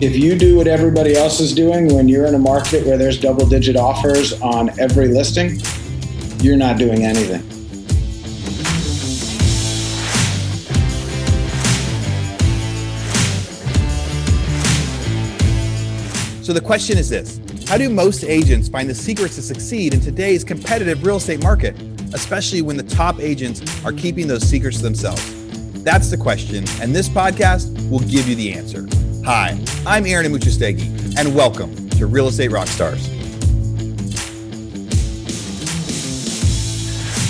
If you do what everybody else is doing when you're in a market where there's double-digit offers on every listing, you're not doing anything. So the question is this: how do most agents find the secrets to succeed in today's competitive real estate market, especially when the top agents are keeping those secrets to themselves? That's the question, and this podcast will give you the answer. Hi, I'm Aaron Amuchastegui, and welcome to Real Estate Rockstars.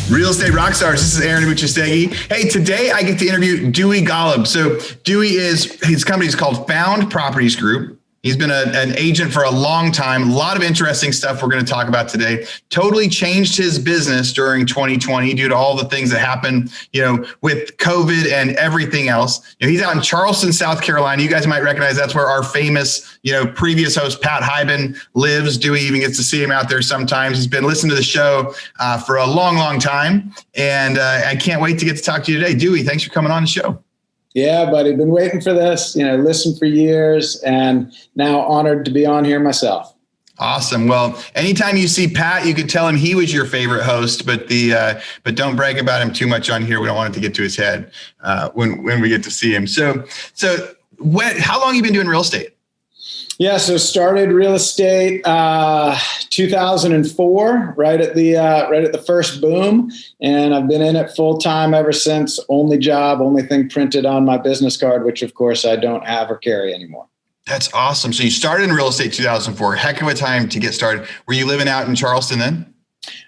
Real Estate Rockstars, this is Aaron Amuchastegui. Hey, today I get to interview Dewey Golub. So Dewey his company is called Found Properties Group. He's been an agent for a long time. A lot of interesting stuff we're going to talk about today. Totally changed his business during 2020 due to all the things that happened, with COVID and everything else. He's out in Charleston, South Carolina. You guys might recognize that's where our famous, previous host, Pat Hyben, lives. Dewey even gets to see him out there sometimes. He's been listening to the show for a long, long time. And I can't wait to get to talk to you today. Dewey, thanks for coming on the show. Yeah, buddy, been waiting for this, listened for years, and now honored to be on here myself. Awesome. Well, anytime you see Pat, you could tell him he was your favorite host, but don't brag about him too much on here. We don't want it to get to his head when we get to see him. So how long have you been doing real estate? Yeah, so started real estate 2004, right at the first boom, and I've been in it full time ever since. Only job, only thing printed on my business card, which of course I don't have or carry anymore. That's awesome. So you started in real estate 2004. Heck of a time to get started. Were you living out in Charleston then?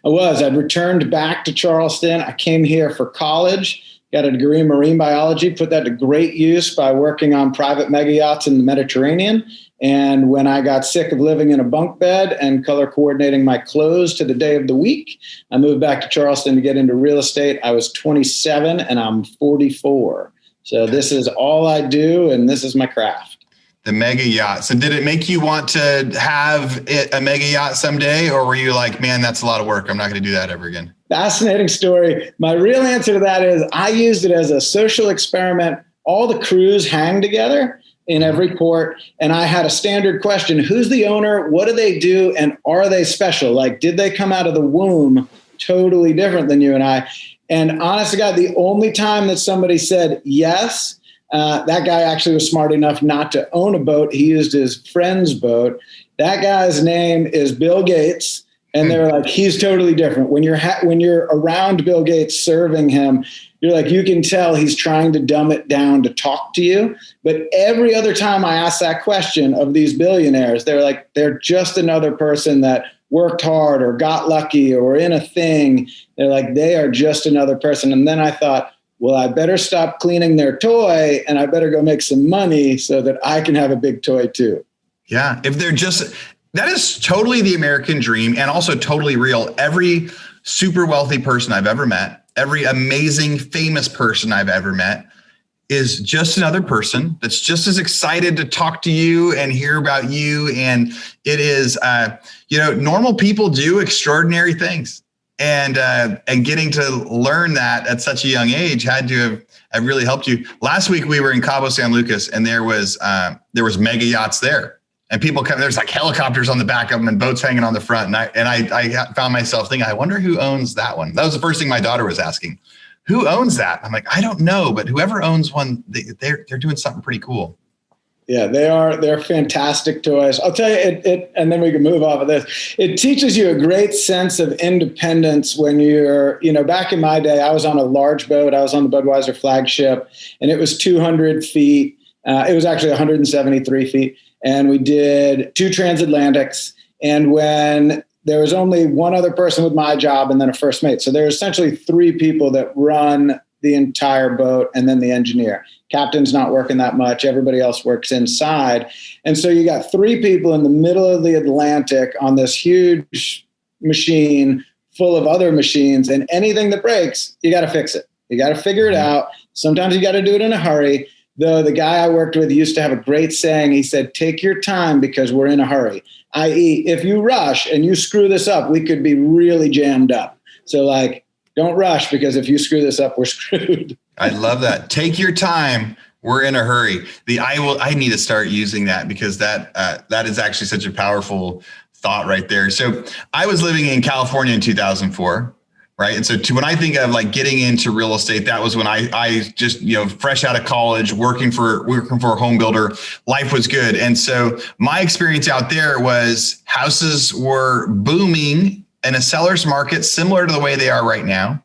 I was. I'd returned back to Charleston. I came here for college. Got a degree in marine biology, put that to great use by working on private mega yachts in the Mediterranean. And when I got sick of living in a bunk bed and color coordinating my clothes to the day of the week, I moved back to Charleston to get into real estate. I was 27 and I'm 44. So this is all I do and this is my craft. The Mega Yacht. So did it make you want to have a Mega Yacht someday? Or were you like, man, that's a lot of work. I'm not going to do that ever again? Fascinating story. My real answer to that is I used it as a social experiment. All the crews hang together in every port. And I had a standard question: who's the owner? What do they do? And are they special? Like, did they come out of the womb totally different than you and I? And honest to God, the only time that somebody said yes, that guy actually was smart enough not to own a boat. He used his friend's boat. That guy's name is Bill Gates. And they're like, he's totally different. When you're around Bill Gates serving him, you're like, you can tell he's trying to dumb it down to talk to you. But every other time I ask that question of these billionaires, they're like, they're just another person that worked hard or got lucky or in a thing. They're like, they are just another person. And then I thought, well, I better stop cleaning their toy and I better go make some money so that I can have a big toy too. Yeah. That is totally the American dream and also totally real. Every super wealthy person I've ever met, every amazing, famous person I've ever met is just another person that's just as excited to talk to you and hear about you. And it is, normal people do extraordinary things. And getting to learn that at such a young age had to have really helped you. Last week, we were in Cabo San Lucas and there was mega yachts there. And people come, there's like helicopters on the back of them and boats hanging on the front. And I found myself thinking, I wonder who owns that one. That was the first thing my daughter was asking. Who owns that? I'm like, I don't know, but whoever owns one, they're doing something pretty cool. Yeah, they're fantastic toys. I'll tell you it, and then we can move off of this. It teaches you a great sense of independence when you're, back in my day, I was on a large boat. I was on the Budweiser flagship and it was 200 feet. It was actually 173 feet. And we did 2 transatlantics. And when there was only one other person with my job and then a first mate. So there's essentially 3 people that run the entire boat and then the engineer. Captain's not working that much. Everybody else works inside. And so you got 3 people in the middle of the Atlantic on this huge machine full of other machines. And anything that breaks, you got to fix it. You got to figure it out. Sometimes you got to do it in a hurry. Though the guy I worked with used to have a great saying. He said, take your time because we're in a hurry. I.e., if you rush and you screw this up, we could be really jammed up. So don't rush because if you screw this up, we're screwed. I love that. Take your time We're in a hurry. I need to start using that because that is actually such a powerful thought right there. So I was living in California in 2004. Right. And so when I think of like getting into real estate, that was when I just, fresh out of college, working for a home builder, life was good. And so my experience out there was houses were booming in a seller's market, similar to the way they are right now.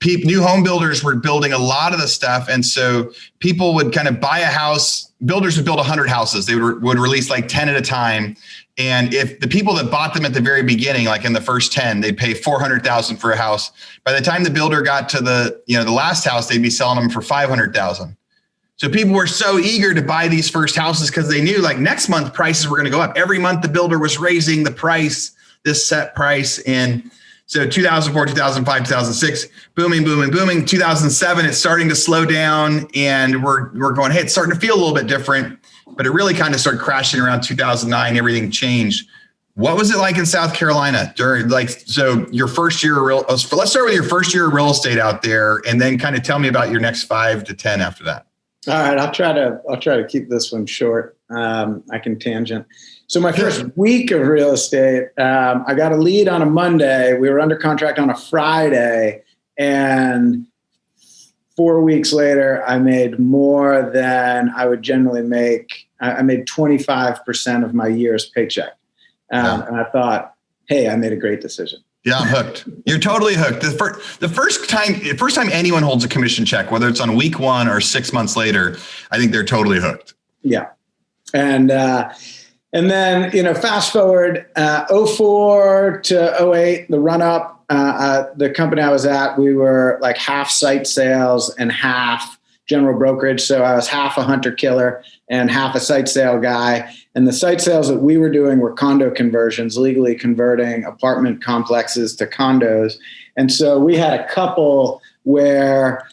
New home builders were building a lot of the stuff. And so people would kind of buy a house. Builders would build 100 houses. They would release like 10 at a time. And if the people that bought them at the very beginning, like in the first 10, they'd pay $400,000 for a house. By the time the builder got to the last house, they'd be selling them for $500,000. So people were so eager to buy these first houses because they knew like next month prices were going to go up. Every month the builder was raising the price, this set price. And so 2004, 2005, 2006, booming. 2007, it's starting to slow down and we're going, hey, it's starting to feel a little bit different. But it really kind of started crashing around 2009. Everything changed. What was it like in South Carolina during your first year of let's start with your first year of real estate out there, and then kind of tell me about your next 5 to 10 after that. All right, I'll try to keep this one short. I can tangent. So my first week of real estate, I got a lead on a Monday. We were under contract on a Friday, and 4 weeks later, I made more than I would generally make. I made 25% of my year's paycheck. And I thought, hey, I made a great decision. Yeah, I'm hooked. You're totally hooked. The first time anyone holds a commission check, whether it's on week 1 or 6 months later, I think they're totally hooked. Yeah. And then, fast forward 04 to 08, the run up. The company I was at, we were like half site sales and half general brokerage. So I was half a hunter killer and half a site sale guy. And the site sales that we were doing were condo conversions, legally converting apartment complexes to condos. And so we had a couple where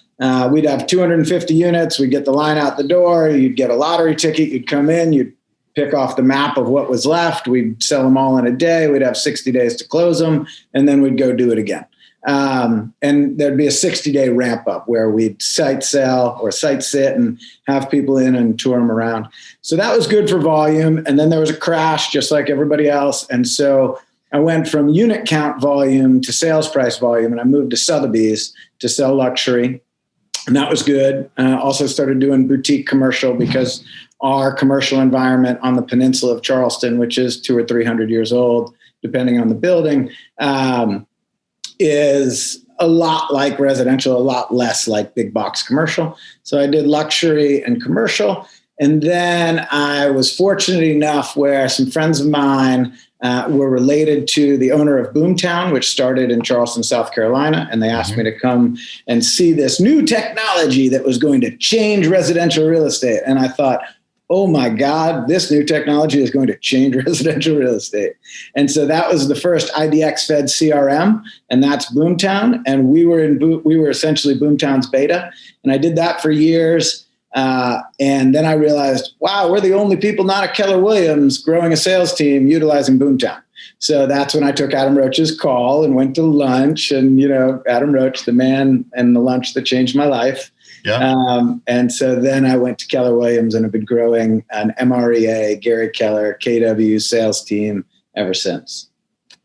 we'd have 250 units. We'd get the line out the door. You'd get a lottery ticket. You'd come in. You'd pick off the map of what was left. We'd sell them all in a day. We'd have 60 days to close them, and then we'd go do it again. And there'd be a 60-day ramp up where we'd site sell or site sit and have people in and tour them around. So that was good for volume. And then there was a crash just like everybody else. And so I went from unit count volume to sales price volume, and I moved to Sotheby's to sell luxury. And that was good. Also started doing boutique commercial because our commercial environment on the peninsula of Charleston, which is 200 or 300 years old, depending on the building, is a lot like residential, a lot less like big box commercial. So I did luxury and commercial. And then I was fortunate enough where some friends of mine were related to the owner of Boomtown, which started in Charleston, South Carolina. And they asked me to come and see this new technology that was going to change residential real estate. And I thought, oh my God, this new technology is going to change residential real estate. And so that was the first IDX fed CRM, and that's Boomtown. And we were essentially Boomtown's beta. And I did that for years. And then I realized, wow, we're the only people not at Keller Williams growing a sales team utilizing Boomtown. So that's when I took Adam Roach's call and went to lunch. And, Adam Roach, the man and the lunch that changed my life. Yeah. And so then I went to Keller Williams and have been growing an MREA, Gary Keller, KW sales team ever since.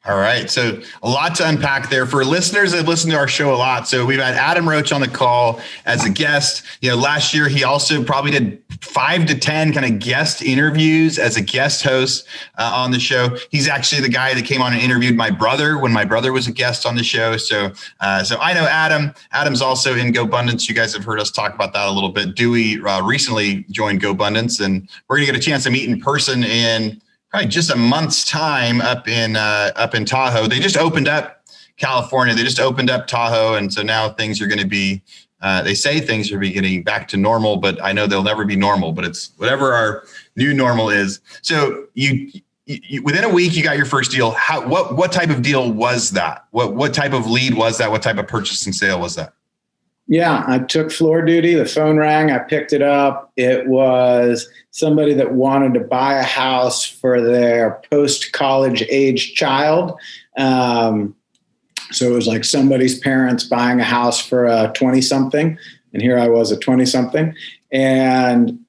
All right. So a lot to unpack there for listeners that listen to our show a lot. So we've had Adam Roach on the call as a guest. Last year, he also probably did 5 to 10 kind of guest interviews as a guest host on the show. He's actually the guy that came on and interviewed my brother when my brother was a guest on the show. So I know Adam. Adam's also in GoBundance. You guys have heard us talk about that a little bit. Dewey recently joined GoBundance, and we're going to get a chance to meet in person in probably just a month's time up in Tahoe. They just opened up California. They just opened up Tahoe. And so now things are going to be, they say things are getting back to normal, but I know they'll never be normal, but it's whatever our new normal is. So you within a week, you got your first deal. What type of deal was that? What type of lead was that? What type of purchase and sale was that? Yeah, I took floor duty. The phone rang. I picked it up. It was somebody that wanted to buy a house for their post-college age child. So it was like somebody's parents buying a house for a 20-something. And here I was a 20-something. And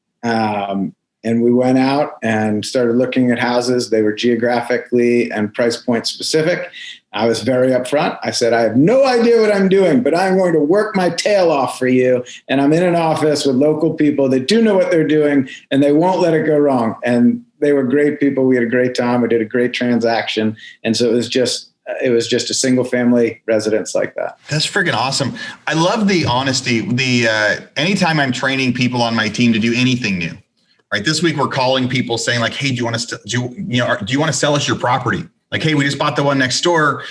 we went out and started looking at houses. They were geographically and price point specific. I was very upfront. I said, I have no idea what I'm doing, but I'm going to work my tail off for you. And I'm in an office with local people that do know what they're doing, and they won't let it go wrong. And they were great people. We had a great time. We did a great transaction. And so it was just a single family residence like that. That's freaking awesome. I love the honesty. Anytime I'm training people on my team to do anything new, right? This week we're calling people saying like, hey, do you want to sell us your property? Like, hey, we just bought the one next door.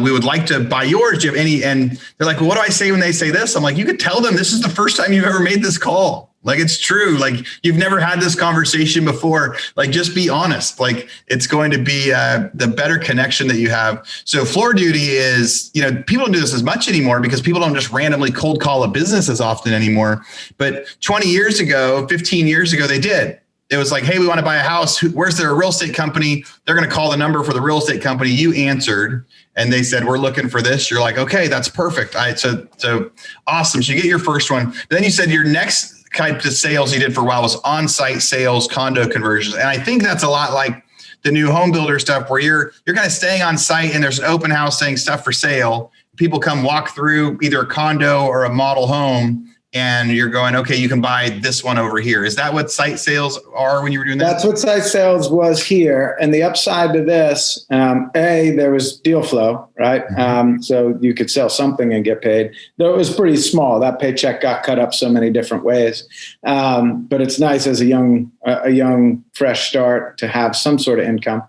We would like to buy yours. Do you have any? And they're like, well, what do I say when they say this? I'm like, you could tell them this is the first time you've ever made this call. Like, it's true. Like, you've never had this conversation before. Like, just be honest. Like, it's going to be the better connection that you have. So floor duty is, people don't do this as much anymore because people don't just randomly cold call a business as often anymore. But 20 years ago, 15 years ago, they did. It was like, hey, we want to buy a house. Where's there a real estate company? They're going to call the number for the real estate company. You answered and they said, we're looking for this. You're like, okay, that's perfect. So awesome. So you get your first one. But then you said your next type of sales you did for a while was on-site sales, condo conversions. And I think that's a lot like the new home builder stuff where you're kind of staying on site and there's an open house saying stuff for sale. People come walk through either a condo or a model home. And you're going, okay, you can buy this one over here. Is that what site sales are when you were doing that? That's what site sales was here. And the upside to this, there was deal flow, right? Mm-hmm. So you could sell something and get paid. Though it was pretty small. That paycheck got cut up so many different ways. But it's nice as a young fresh start to have some sort of income.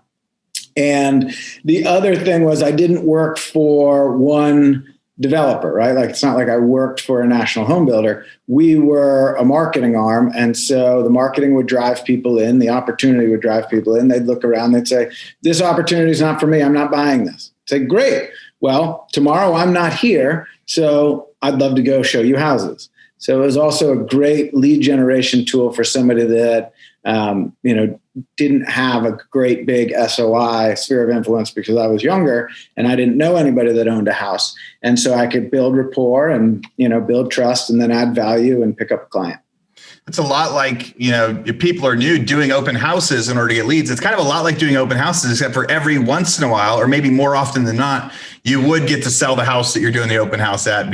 And the other thing was I didn't work for one developer, right? Like, it's not like I worked for a national home builder. We were a marketing arm. And so the marketing would drive people in, the opportunity would drive people in. They'd look around, they'd say, this opportunity is not for me. I'm not buying this. I'd say, great. Well, tomorrow I'm not here. So I'd love to go show you houses. So it was also a great lead generation tool for somebody that, didn't have a great big SOI, sphere of influence, because I was younger and I didn't know anybody that owned a house. And so I could build rapport and, build trust and then add value and pick up a client. It's a lot like, if people are new doing open houses in order to get leads. It's kind of a lot like doing open houses, except for every once in a while, or maybe more often than not, you would get to sell the house that you're doing the open house at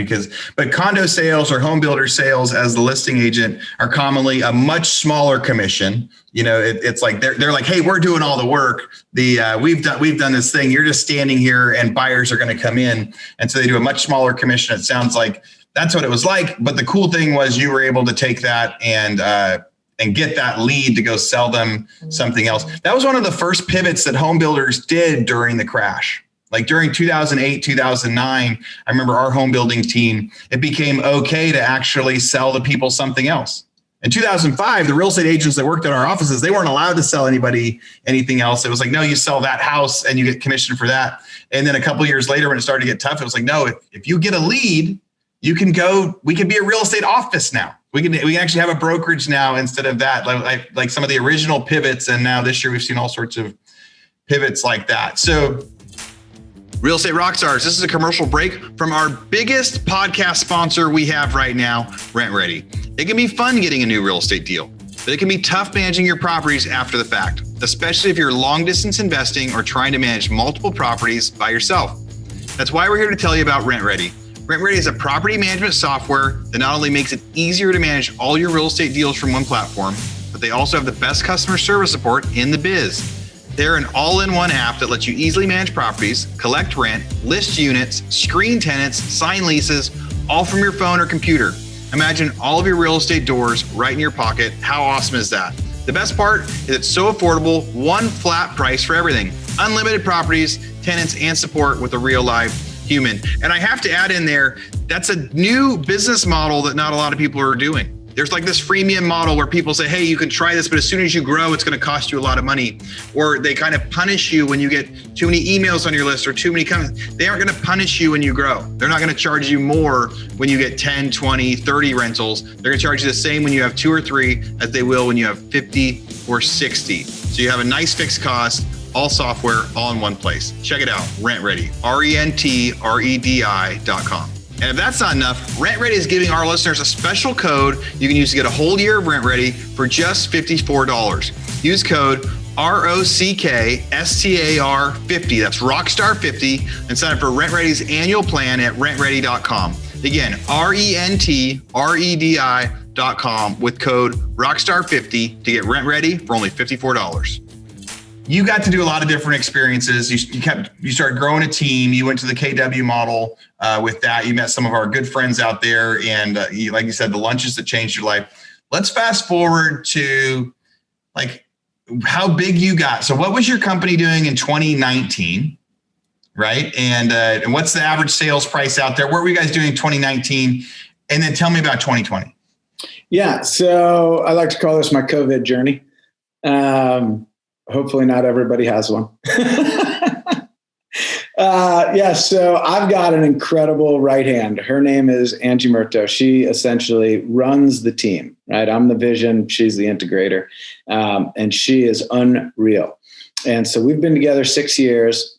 but condo sales or home builder sales as the listing agent are commonly a much smaller commission. It's like, they're like, hey, we're doing all the work. We've done this thing. You're just standing here and buyers are going to come in. And so they do a much smaller commission. It sounds like that's what it was like. But the cool thing was you were able to take that and get that lead to go sell them something else. That was one of the first pivots that home builders did during the crash. Like during 2008, 2009, I remember our home building team, it became okay to actually sell the people something else. In 2005, the real estate agents that worked at our offices, they weren't allowed to sell anybody anything else. It was like, no, you sell that house and you get commission for that. And then a couple of years later, when it started to get tough, it was like, no, if you get a lead, we can be a real estate office now. We can actually have a brokerage now instead of that, like some of the original pivots. And now this year we've seen all sorts of pivots like that. So Real Estate Rockstars, this is a commercial break from our biggest podcast sponsor we have right now, Rent Ready. It can be fun getting a new real estate deal, but it can be tough managing your properties after the fact, especially if you're long distance investing or trying to manage multiple properties by yourself. That's why we're here to tell you about Rent Ready. Rent Ready is a property management software that not only makes it easier to manage all your real estate deals from one platform, but they also have the best customer service support in the biz. They're an all-in-one app that lets you easily manage properties, collect rent, list units, screen tenants, sign leases, all from your phone or computer. Imagine all of your real estate doors right in your pocket. How awesome is that? The best part is it's so affordable, one flat price for everything. Unlimited properties, tenants, and support with a real live human. And I have to add in there, that's a new business model that not a lot of people are doing. There's like this freemium model where people say, hey, you can try this, but as soon as you grow, it's going to cost you a lot of money. Or they kind of punish you when you get too many emails on your list or too many comments. They aren't going to punish you when you grow. They're not going to charge you more when you get 10, 20, 30 rentals. They're going to charge you the same when you have 2 or 3 as they will when you have 50 or 60. So you have a nice fixed cost, all software, all in one place. Check it out, Rent Ready, RENTREDI.com. And if that's not enough, RentRedi is giving our listeners a special code you can use to get a whole year of RentRedi for just $54. Use code ROCKSTAR50, that's Rockstar50, and sign up for RentRedi's annual plan at rentredi.com. Again, RENTREDI.com with code Rockstar50 to get RentRedi for only $54. You got to do a lot of different experiences. You started growing a team. You went to the KW model with that. You met some of our good friends out there. And like you said, the lunches that changed your life. Let's fast forward to like how big you got. So what was your company doing in 2019? Right. And what's the average sales price out there? What were you guys doing in 2019? And then tell me about 2020. Yeah. So I like to call this my COVID journey. Hopefully not everybody has one. So I've got an incredible right hand. Her name is Angie Murto. She essentially runs the team, right? I'm the vision. She's the integrator. And she is unreal. And so we've been together 6 years.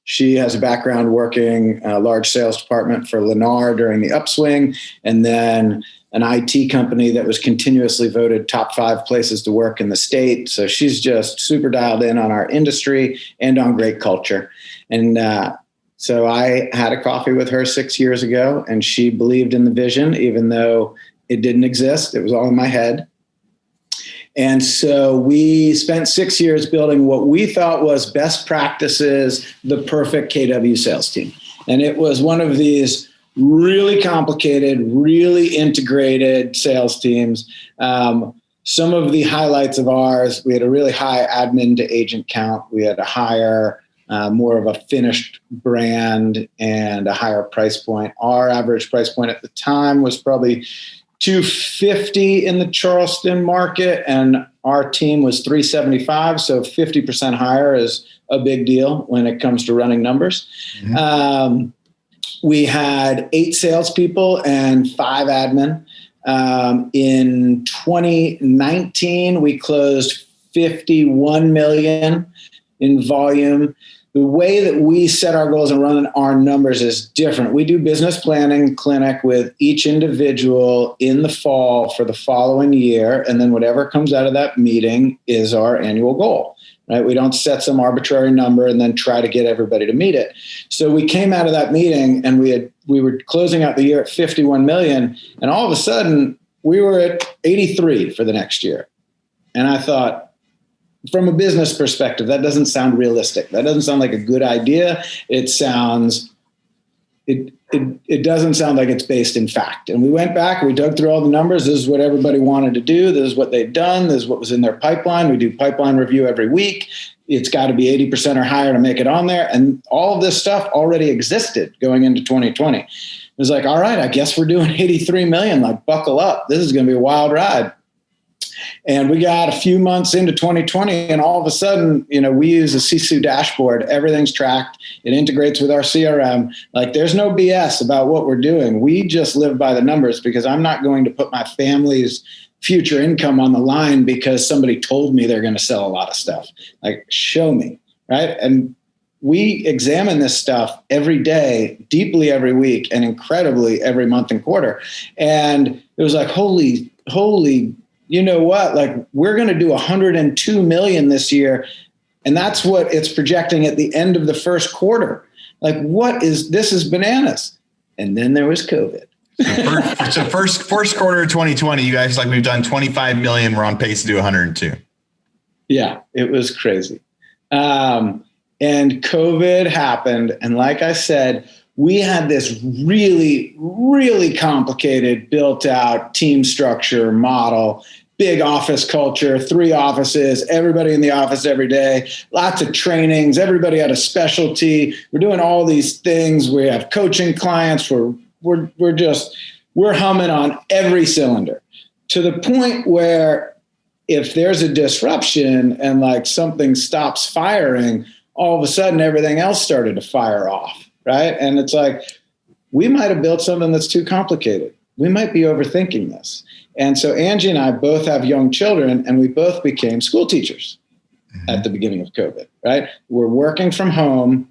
She has a background working a large sales department for Lennar during the upswing, and then an IT company that was continuously voted top 5 places to work in the state. So she's just super dialed in on our industry and on great culture. And so I had a coffee with her 6 years ago, and she believed in the vision, even though it didn't exist. It was all in my head. And so we spent 6 years building what we thought was best practices, the perfect KW sales team. And it was one of these really complicated, really integrated sales teams. Some of the highlights of ours, we had a really high admin to agent count. We had to hire more of a finished brand and a higher price point. Our average price point at the time was probably $250 in the Charleston market, and our team was $375. So 50% higher is a big deal when it comes to running numbers. Mm-hmm. We had 8 salespeople and 5 admin. In 2019, we closed $51 million in volume. The way that we set our goals and run our numbers is different. We do business planning clinic with each individual in the fall for the following year. And then whatever comes out of that meeting is our annual goal. Right? We don't set some arbitrary number and then try to get everybody to meet it. So we came out of that meeting and we were closing out the year at 51 million. And all of a sudden we were at 83 for the next year. And I thought, from a business perspective, that doesn't sound realistic. That doesn't sound like a good idea. It doesn't sound like it's based in fact. And we went back, we dug through all the numbers. This is what everybody wanted to do. This is what they've done. This is what was in their pipeline. We do pipeline review every week. It's got to be 80% or higher to make it on there. And all of this stuff already existed going into 2020. It was like, all right, I guess we're doing 83 million. Like, buckle up. This is going to be a wild ride. And we got a few months into 2020, and all of a sudden, we use a CSU dashboard. Everything's tracked. It integrates with our CRM. Like, there's no BS about what we're doing. We just live by the numbers, because I'm not going to put my family's future income on the line because somebody told me they're going to sell a lot of stuff. Like, show me, right? And we examine this stuff every day, deeply every week, and incredibly every month and quarter. And it was like, holy, you know what? Like, we're going to do 102 million this year. And that's what it's projecting at the end of the first quarter. Like, this is bananas. And then there was COVID. So first quarter of 2020, you guys, we've done 25 million. We're on pace to do 102. Yeah, it was crazy. And COVID happened. And like I said, we had this really, really complicated, built out team structure model, big office culture, 3 offices, everybody in the office every day, lots of trainings, everybody had a specialty. We're doing all these things. We have coaching clients. We're humming on every cylinder, to the point where if there's a disruption and like something stops firing, all of a sudden everything else started to fire off. Right. And it's like, we might have built something that's too complicated. We might be overthinking this. And so Angie and I both have young children, and we both became school teachers at the beginning of COVID, right? We're working from home.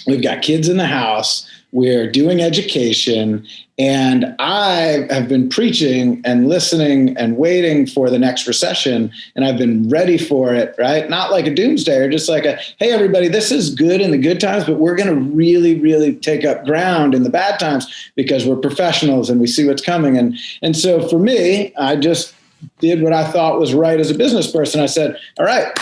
We've got kids in the house. We're doing education. And I have been preaching and listening and waiting for the next recession. And I've been ready for it, right? Not like a doomsdayer, just like hey, everybody, this is good in the good times, but we're going to really, really take up ground in the bad times because we're professionals and we see what's coming. And so for me, I just did what I thought was right as a business person. I said, all right,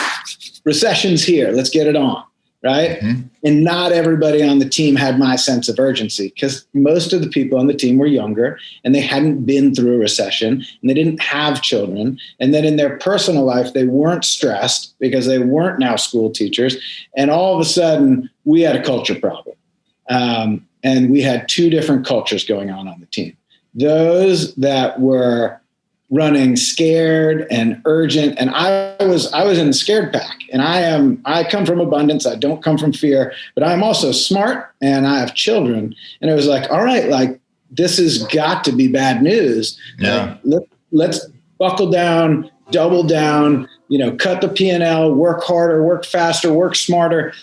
recession's here. Let's get it on. Right. Mm-hmm. And not everybody on the team had my sense of urgency because most of the people on the team were younger and they hadn't been through a recession and they didn't have children. And then in their personal life, they weren't stressed because they weren't now school teachers. And all of a sudden we had a culture problem. And we had two different cultures going on the team. Those that were running scared and urgent. And I was in the scared pack, and I come from abundance. I don't come from fear, but I'm also smart and I have children. And it was like, all right, like this has got to be bad news. Yeah. Let's buckle down, double down, cut the P&L, work harder, work faster, work smarter.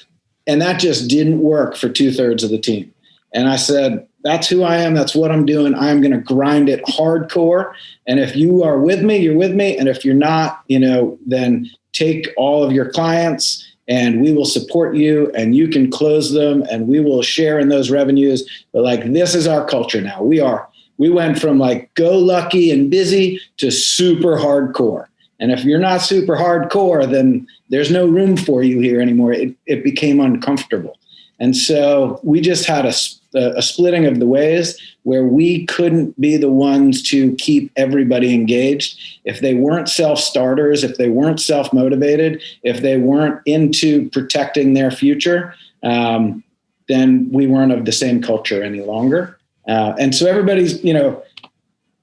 And that just didn't work for 2/3 of the team. And I said, that's who I am. That's what I'm doing. I'm going to grind it hardcore. And if you are with me, you're with me. And if you're not, then take all of your clients and we will support you and you can close them and we will share in those revenues. But like, this is our culture now. We went from like go lucky and busy to super hardcore. And if you're not super hardcore, then there's no room for you here anymore. It became uncomfortable. And so we just had a splitting of the ways where we couldn't be the ones to keep everybody engaged. If they weren't self-starters, if they weren't self-motivated, if they weren't into protecting their future, then we weren't of the same culture any longer. And so everybody's,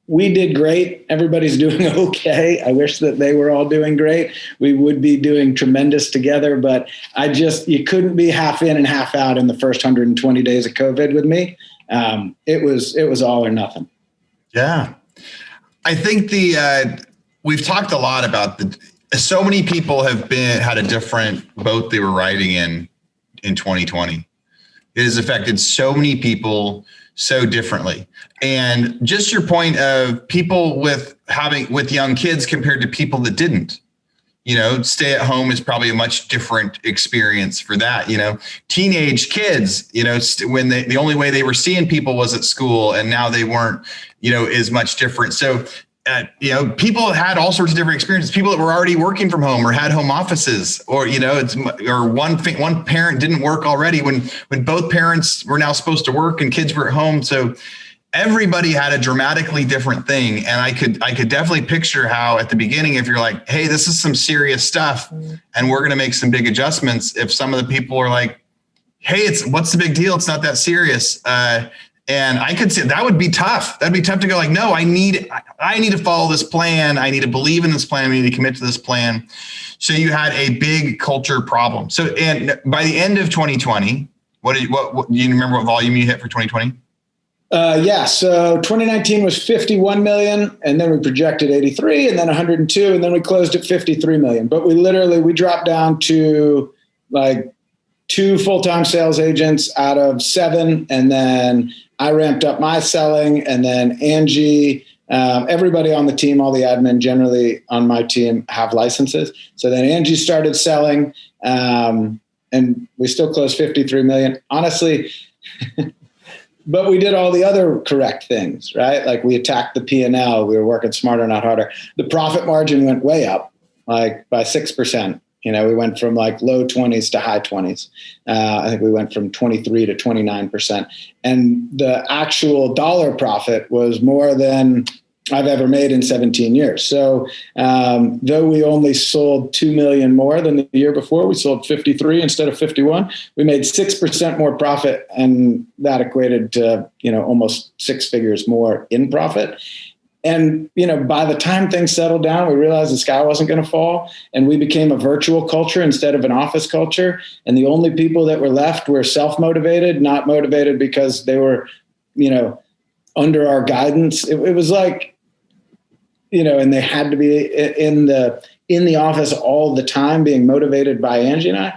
we did great. Everybody's doing okay. I wish that they were all doing great. We would be doing tremendous together, but you couldn't be half in and half out in the first 120 days of COVID with me. It was all or nothing. Yeah. I think we've talked a lot about so many people have had a different boat they were riding in 2020. It has affected so many people so differently. And just your point of people with young kids compared to people that didn't, stay at home is probably a much different experience for that. Teenage kids, when the only way they were seeing people was at school and now they weren't, is much different. So, people had all sorts of different experiences. People that were already working from home or had home offices, or one parent didn't work already when both parents were now supposed to work and kids were at home. So everybody had a dramatically different thing, and I could definitely picture how at the beginning, if you're like, hey, this is some serious stuff, and we're going to make some big adjustments. If some of the people are like, hey, what's the big deal? It's not that serious. And I could say that would be tough. That'd be tough to go like, no, I need to follow this plan. I need to believe in this plan. I need to commit to this plan. So you had a big culture problem. So, and by the end of 2020, what do you remember what volume you hit for 2020? Yeah. So 2019 was 51 million, and then we projected 83, and then 102, and then we closed at 53 million. But we dropped down to like 2 full-time sales agents out of 7, and then I ramped up my selling, and then Angie, everybody on the team, all the admin generally on my team have licenses. So then Angie started selling, and we still closed 53 million. Honestly, but we did all the other correct things, right? Like we attacked the P&L. We were working smarter, not harder. The profit margin went way up, like by 6%. We went from like low 20s to high 20s. I think we went from 23 to 29%. And the actual dollar profit was more than I've ever made in 17 years. So though we only sold 2 million more than the year before, we sold 53 instead of 51. We made 6% more profit, and that equated to, almost 6 figures more in profit. And, by the time things settled down, we realized the sky wasn't going to fall, and we became a virtual culture instead of an office culture. And the only people that were left were self-motivated, not motivated because they were, under our guidance. It was like, and they had to be in the office all the time being motivated by Angie and I.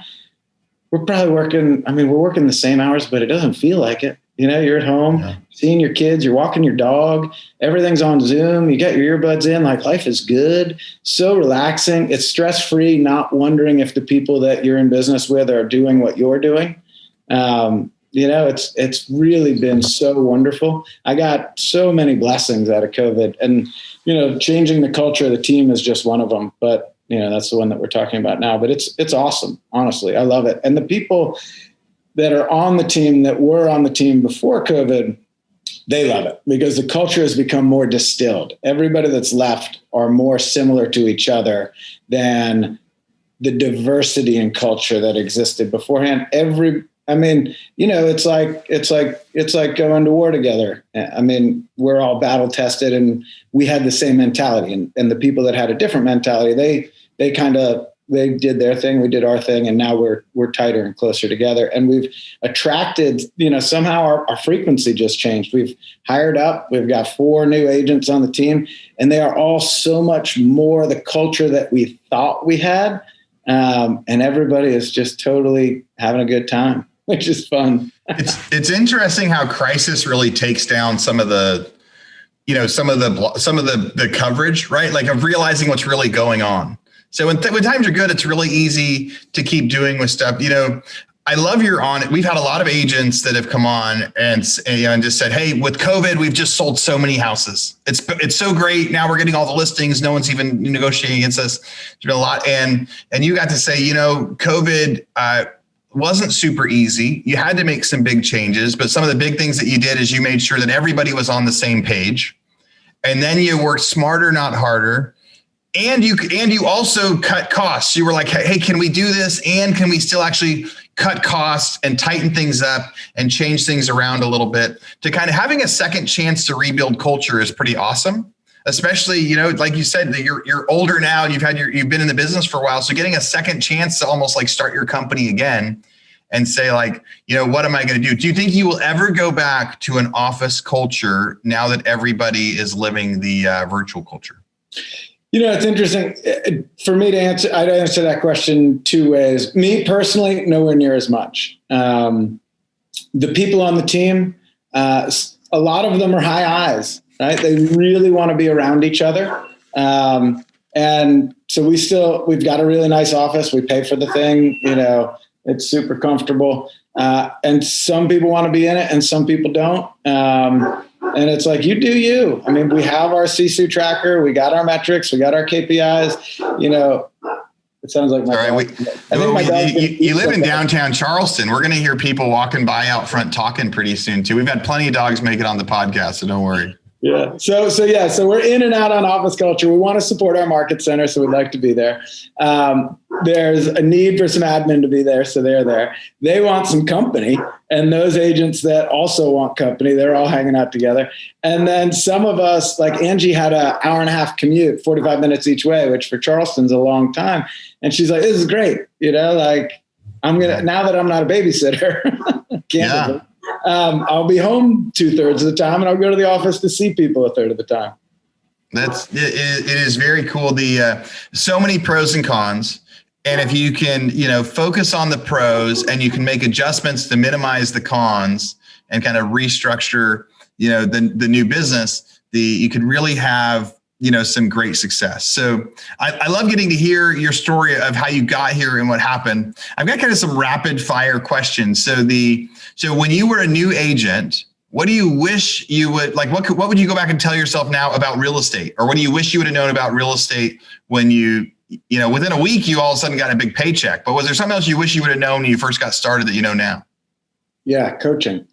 We're probably working the same hours, but it doesn't feel like it. You're at home, seeing your kids, you're walking your dog, everything's on Zoom, you got your earbuds in, like life is good, so relaxing. It's stress-free, not wondering if the people that you're in business with are doing what you're doing. It's really been so wonderful. I got so many blessings out of COVID, and, changing the culture of the team is just one of them. But, that's the one that we're talking about now. But it's awesome. Honestly, I love it. And the people that are on the team that were on the team before COVID, they love it because the culture has become more distilled. Everybody that's left are more similar to each other than the diversity in culture that existed beforehand. It's like going to war together. We're all battle tested and we had the same mentality, and the people that had a different mentality, they did their thing, we did our thing, and now we're tighter and closer together. And we've attracted, somehow our frequency just changed. We've hired up, we've got 4 new agents on the team, and they are all so much more the culture that we thought we had. And everybody is just totally having a good time, which is fun. It's interesting how crisis really takes down some of the coverage, right? Like of realizing what's really going on. So when times are good, it's really easy to keep doing with stuff. I love you're on it. We've had a lot of agents that have come on and just said, hey, with COVID, we've just sold so many houses. It's so great. Now we're getting all the listings. No one's even negotiating against us. There's been a lot. And you got to say, COVID wasn't super easy. You had to make some big changes, but some of the big things that you did is you made sure that everybody was on the same page. And then you worked smarter, not harder. And you also cut costs. You were like, hey, can we do this? And can we still actually cut costs and tighten things up and change things around a little bit? To kind of having a second chance to rebuild culture is pretty awesome. Especially, like you said, that you're older now, you've been in the business for a while. So getting a second chance to almost like start your company again and say like, what am I going to do? Do you think you will ever go back to an office culture now that everybody is living the virtual culture? It's interesting for me to answer. I'd answer that question 2 ways. Me personally, nowhere near as much. The people on the team, a lot of them are high eyes, right? They really want to be around each other. And so we've got a really nice office. We pay for the thing, it's super comfortable. And some people want to be in it and some people don't. And it's like, you do you. We have our CSU tracker. We got our metrics. We got our KPIs. It sounds like my dog. You live in downtown Charleston. We're going to hear people walking by out front talking pretty soon, too. We've had plenty of dogs make it on the podcast, so don't worry. Yeah. So we're in and out on office culture. We want to support our market center, so we'd like to be there. There's a need for some admin to be there, so they're there. They want some company, and those agents that also want company, they're all hanging out together. And then some of us, like Angie, had an hour-and-a-half commute, 45 minutes each way, which for Charleston's a long time. And she's like, "This is great, I'm gonna now that I'm not a babysitter, candidly." Yeah. I'll be home 2/3 of the time, and I'll go to the office to see people 1/3 of the time. It is very cool. So many pros and cons. And if you can, focus on the pros and you can make adjustments to minimize the cons and kind of restructure, the new business, you could really have, some great success. So I love getting to hear your story of how you got here and what happened. I've got kind of some rapid fire questions. So when you were a new agent, what do you wish you would like? What would you go back and tell yourself now about real estate? Or what do you wish you would have known about real estate when within a week, you all of a sudden got a big paycheck? But was there something else you wish you would have known when you first got started that you know now? Yeah, coaching.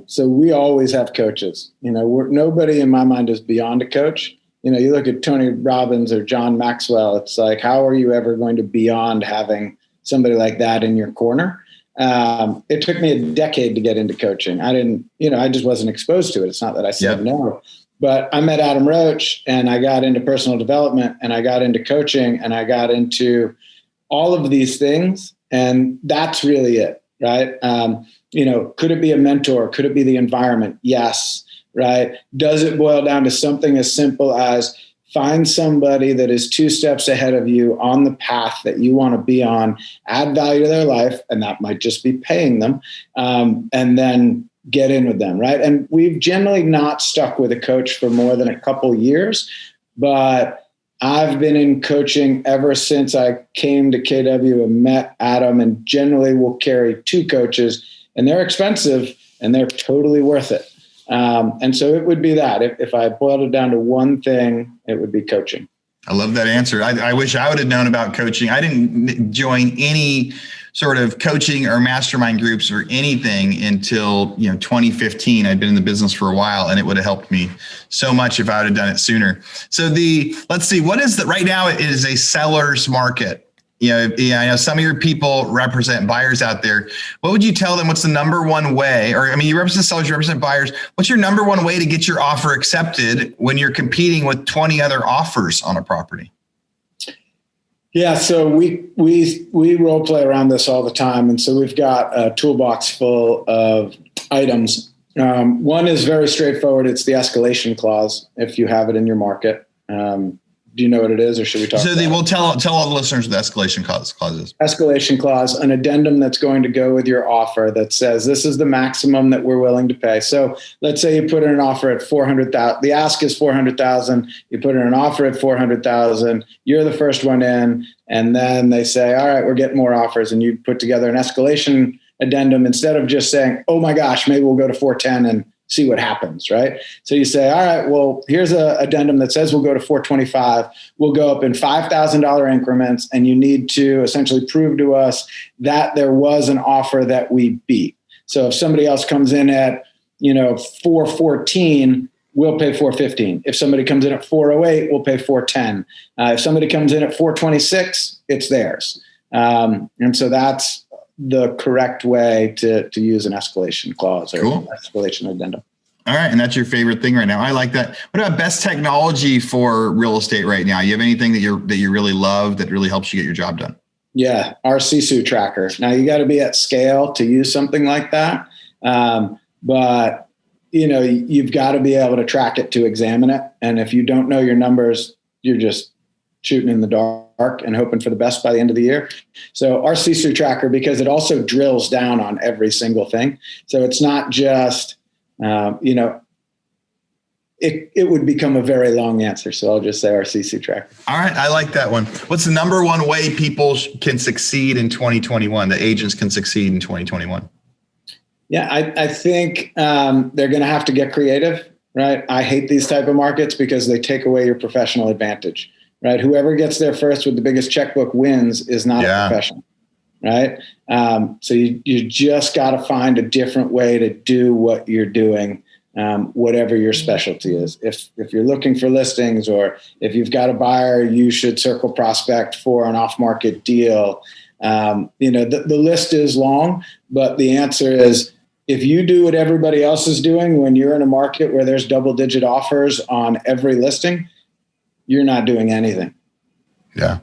So we always have coaches. Nobody in my mind is beyond a coach. You look at Tony Robbins or John Maxwell, it's like, how are you ever going to beyond having somebody like that in your corner? It took me a decade to get into coaching. I just wasn't exposed to it. It's not that I said no, but I met Adam Roach and I got into personal development and I got into coaching and I got into all of these things. And that's really it, right? Could it be a mentor? Could it be the environment? Yes. Right. Does it boil down to something as simple as find somebody that is 2 steps ahead of you on the path that you want to be on, add value to their life, and that might just be paying them, and then get in with them, right? And we've generally not stuck with a coach for more than a couple years, but I've been in coaching ever since I came to KW and met Adam, and generally will carry 2 coaches, and they're expensive and they're totally worth it. And so it would be that. If I boiled it down to one thing, it would be coaching. I love that answer. I wish I would have known about coaching. I didn't join any sort of coaching or mastermind groups or anything until 2015. I'd been in the business for a while, and it would have helped me so much if I would have done it sooner. So let's see, what is right now? It is a seller's market. I know some of your people represent buyers out there. What would you tell them? What's the number one way? You represent sellers, you represent buyers. What's your number one way to get your offer accepted when you're competing with 20 other offers on a property? Yeah, so we role play around this all the time, and so we've got a toolbox full of items. One is very straightforward. It's the escalation clause if you have it in your market. Do you know what it is, or should we talk about it? We'll tell all the listeners what the escalation clause is. Escalation clause, an addendum that's going to go with your offer that says this is the maximum that we're willing to pay. So let's say you put in an offer at $400,000. The ask is $400,000. You put in an offer at $400,000. You're the first one in, and then they say, all right, we're getting more offers, and you put together an escalation addendum instead of just saying, oh my gosh, maybe we'll go to 410 and see what happens, right? So you say, all right, well, here's an addendum that says we'll go to 425. We'll go up in $5,000 increments, and you need to essentially prove to us that there was an offer that we beat. So if somebody else comes in at, 414, we'll pay 415. If somebody comes in at 408, we'll pay 410. If somebody comes in at 426, it's theirs. And so that's the correct way to use an escalation clause or cool. Escalation addendum. All right. And that's your favorite thing right now. I like that. What about best technology for real estate right now? You have anything that you really love that really helps you get your job done? Yeah. Our CSU tracker. Now you got to be at scale to use something like that. But you've got to be able to track it to examine it. And if you don't know your numbers, you're just shooting in the dark and hoping for the best by the end of the year. So our CSU tracker, because it also drills down on every single thing. So it's not just, it would become a very long answer. So I'll just say our CSU tracker. All right. I like that one. What's the number one way people can succeed in 2021? The agents can succeed in 2021? Yeah, I think they're going to have to get creative, right? I hate these type of markets because they take away your professional advantage. Right, whoever gets there first with the biggest checkbook wins is not a professional, right? So you just got to find a different way to do what you're doing, whatever your specialty is. If you're looking for listings, or if you've got a buyer, you should circle prospect for an off-market deal. The list is long, but the answer is, if you do what everybody else is doing when you're in a market where there's double-digit offers on every listing, you're not doing anything. Yeah.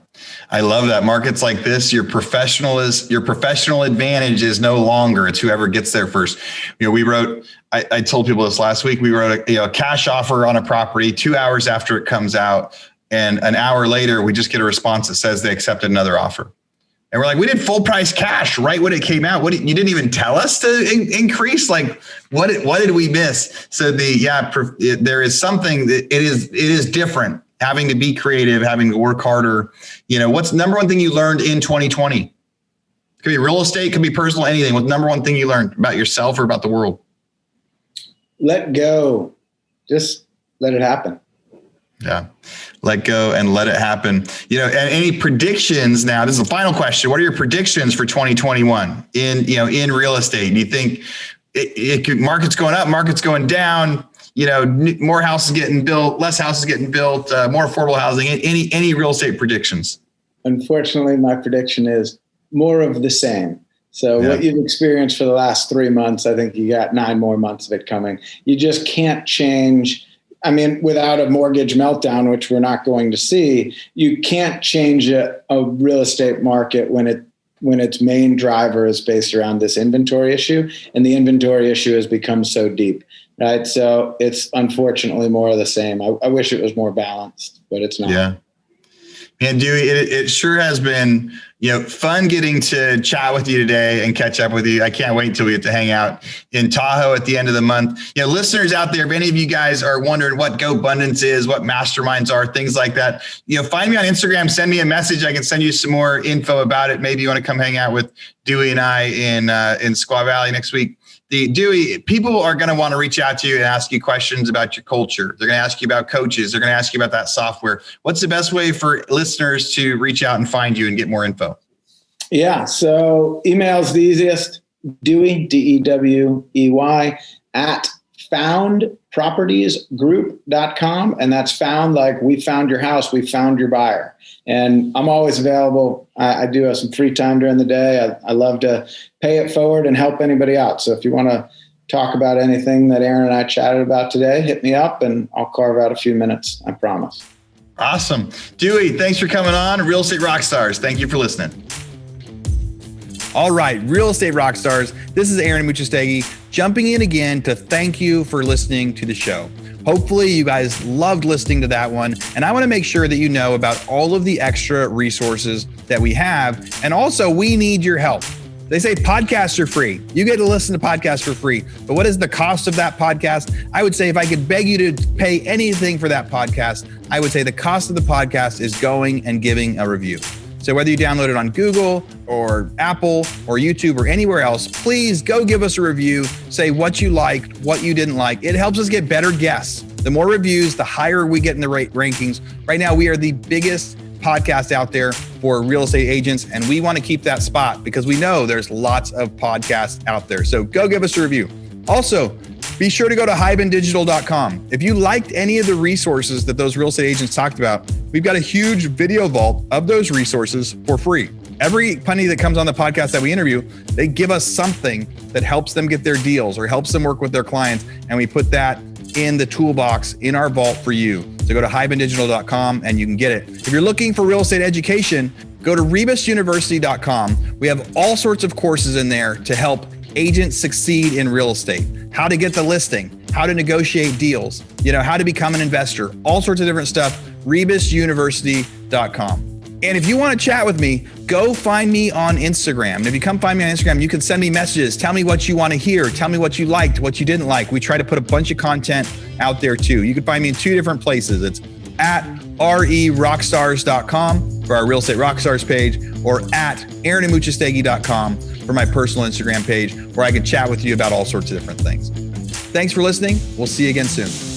I love that. Markets like this, your professional advantage is no longer, it's whoever gets there first. I told people this last week, we wrote a cash offer on a property 2 hours after it comes out. And an hour later, we just get a response that says they accepted another offer. And we're like, we did full price cash right when it came out. You didn't even tell us to increase. Like, what did we miss? So there is something that it is different. Having to be creative, having to work harder. What's the number one thing you learned in 2020? It could be real estate, could be personal, anything. What's the number one thing you learned about yourself or about the world? Let go. Just let it happen. Yeah. Let go and let it happen. And any predictions now, this is the final question. What are your predictions for 2021 in real estate? Do you think market's going up, market's going down? More houses getting built, less houses getting built, more affordable housing, any real estate predictions? Unfortunately, my prediction is more of the same. So what you've experienced for the last 3 months, I think you got 9 more months of it coming. You just can't change. Without a mortgage meltdown, which we're not going to see, you can't change a real estate market when its main driver is based around this inventory issue, and the inventory issue has become so deep. Right. So it's unfortunately more of the same. I wish it was more balanced, but it's not. Yeah. And Dewey, it sure has been, fun getting to chat with you today and catch up with you. I can't wait till we get to hang out in Tahoe at the end of the month. Listeners out there, if any of you guys are wondering what GoBundance is, what masterminds are, things like that, find me on Instagram, send me a message. I can send you some more info about it. Maybe you want to come hang out with Dewey and I in Squaw Valley next week. Dewey, people are going to want to reach out to you and ask you questions about your culture. They're going to ask you about coaches. They're going to ask you about that software. What's the best way for listeners to reach out and find you and get more info? Yeah, so email's the easiest. Dewey, Dewey, at foundpropertiesgroup.com. And that's found like we found your house, we found your buyer. And I'm always available. I do have some free time during the day. I love to pay it forward and help anybody out. So if you want to talk about anything that Aaron and I chatted about today, hit me up and I'll carve out a few minutes. I promise. Awesome. Dewey, thanks for coming on. Real Estate Rockstars. Thank you for listening. All right, Real Estate Rockstars. This is Aaron Muchastegui jumping in again to thank you for listening to the show. Hopefully you guys loved listening to that one. And I want to make sure that you know about all of the extra resources that we have. And also we need your help. They say podcasts are free. You get to listen to podcasts for free. But what is the cost of that podcast? I would say if I could beg you to pay anything for that podcast, I would say the cost of the podcast is going and giving a review. So whether you download it on Google or Apple or YouTube or anywhere else, please go give us a review. Say what you liked, what you didn't like. It helps us get better guests. The more reviews, the higher we get in the rankings. Right now, we are the biggest podcast out there for real estate agents, and we want to keep that spot because we know there's lots of podcasts out there. So go give us a review. Also, be sure to go to hibandigital.com. If you liked any of the resources that those real estate agents talked about, we've got a huge video vault of those resources for free. Every penny that comes on the podcast that we interview, they give us something that helps them get their deals or helps them work with their clients. And we put that in the toolbox in our vault for you. So go to hibandigital.com and you can get it. If you're looking for real estate education, go to rebusuniversity.com. We have all sorts of courses in there to help agents succeed in real estate, how to get the listing, how to negotiate deals, how to become an investor, all sorts of different stuff, rebusuniversity.com. And if you want to chat with me, go find me on Instagram. And if you come find me on Instagram, you can send me messages. Tell me what you want to hear. Tell me what you liked, what you didn't like. We try to put a bunch of content out there too. You can find me in two different places. It's at rerockstars.com for our Real Estate Rockstars page, or at aaronandmuchastegui.com for my personal Instagram page, where I can chat with you about all sorts of different things. Thanks for listening. We'll see you again soon.